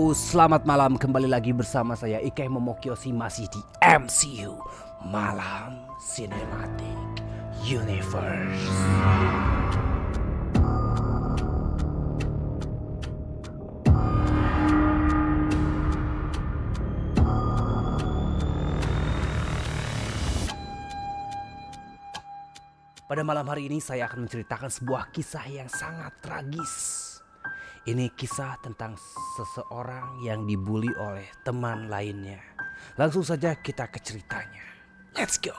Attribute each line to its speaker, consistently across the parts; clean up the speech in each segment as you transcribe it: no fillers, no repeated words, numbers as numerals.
Speaker 1: Halo, selamat malam. Kembali lagi bersama saya Ike Momokyoshi masih di MCU Malam Cinematic Universe. Pada malam hari ini saya akan menceritakan sebuah kisah yang sangat tragis. Ini kisah tentang seseorang yang dibully oleh teman lainnya. Langsung saja kita ke ceritanya. Let's go.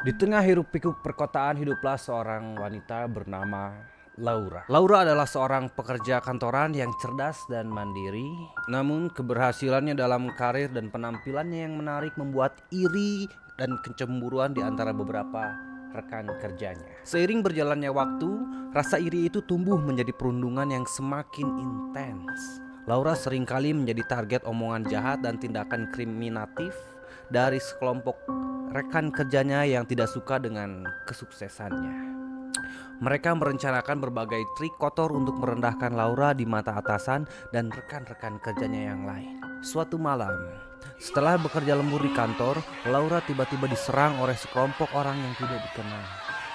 Speaker 1: Di tengah hiruk pikuk perkotaan hiduplah seorang wanita bernama Laura. Laura adalah seorang pekerja kantoran yang cerdas dan mandiri. Namun keberhasilannya dalam karir dan penampilannya yang menarik membuat iri dan kecemburuan di antara beberapa rekan kerjanya. Seiring berjalannya waktu, rasa iri itu tumbuh menjadi perundungan yang semakin intens. Laura seringkali menjadi target omongan jahat dan tindakan kriminatif dari sekelompok rekan kerjanya yang tidak suka dengan kesuksesannya. Mereka merencanakan berbagai trik kotor untuk merendahkan Laura di mata atasan dan rekan-rekan kerjanya yang lain. Suatu malam, setelah bekerja lembur di kantor, Laura tiba-tiba diserang oleh sekelompok orang yang tidak dikenal.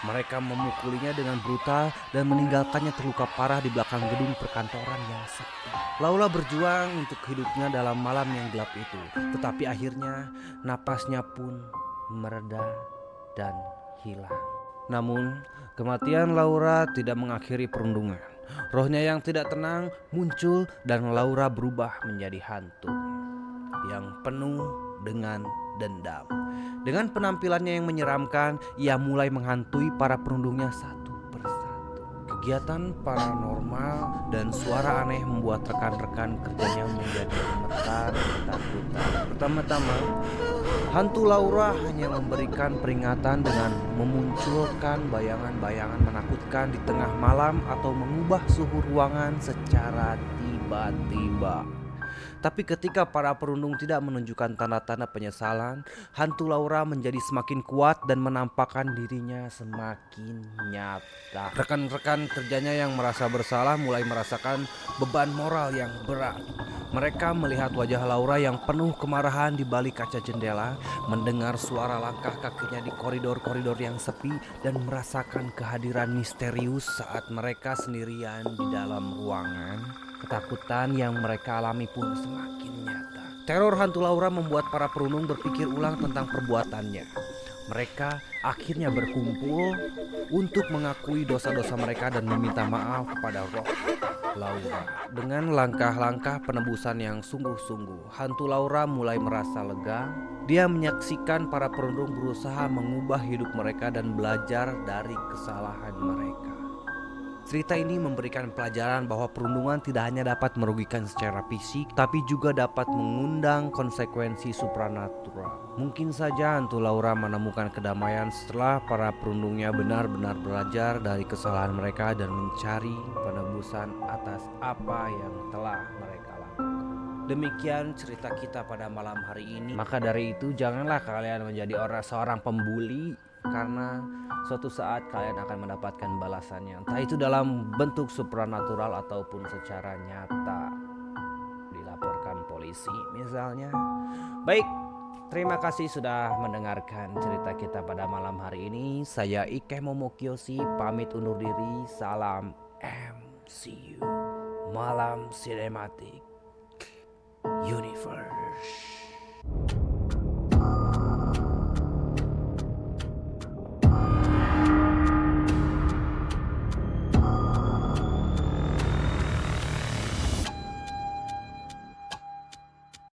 Speaker 1: Mereka memukulinya dengan brutal dan meninggalkannya terluka parah di belakang gedung perkantoran yang sepi. Laura berjuang untuk hidupnya dalam malam yang gelap itu, tetapi akhirnya napasnya pun mereda dan hilang. Namun, kematian Laura tidak mengakhiri perundungan. Rohnya yang tidak tenang muncul dan Laura berubah menjadi hantu yang penuh dengan dendam. Dengan penampilannya yang menyeramkan, ia mulai menghantui para perundungnya satu persatu. Kegiatan paranormal dan suara aneh membuat rekan-rekan kerjanya menjadi gemetar ketakutan. Pertama-tama, hantu Laura hanya memberikan peringatan dengan memunculkan bayangan-bayangan menakutkan di tengah malam atau mengubah suhu ruangan secara tiba-tiba. Tapi ketika para perundung tidak menunjukkan tanda-tanda penyesalan, hantu Laura menjadi semakin kuat dan menampakkan dirinya semakin nyata. Rekan-rekan kerjanya yang merasa bersalah mulai merasakan beban moral yang berat. Mereka melihat wajah Laura yang penuh kemarahan di balik kaca jendela, mendengar suara langkah kakinya di koridor-koridor yang sepi, dan merasakan kehadiran misterius saat mereka sendirian di dalam ruangan. Ketakutan yang mereka alami pun semakin nyata. Teror hantu Laura membuat para perundung berpikir ulang tentang perbuatannya. Mereka akhirnya berkumpul untuk mengakui dosa-dosa mereka dan meminta maaf kepada roh Laura. Dengan langkah-langkah penebusan yang sungguh-sungguh, hantu Laura mulai merasa lega. Dia menyaksikan para perundung berusaha mengubah hidup mereka dan belajar dari kesalahan mereka. Cerita ini memberikan pelajaran bahwa perundungan tidak hanya dapat merugikan secara fisik, tapi juga dapat mengundang konsekuensi supranatural. Mungkin saja hantu Laura menemukan kedamaian setelah para perundungnya benar-benar belajar dari kesalahan mereka dan mencari penebusan atas apa yang telah mereka lakukan. Demikian cerita kita pada malam hari ini. Maka dari itu janganlah kalian menjadi seorang pembuli, karena suatu saat kalian akan mendapatkan balasannya, entah itu dalam bentuk supranatural ataupun secara nyata, dilaporkan polisi misalnya. Baik, terima kasih sudah mendengarkan cerita kita pada malam hari ini. Saya Ike Momokyoshi pamit undur diri. Salam MCU Malam Cinematic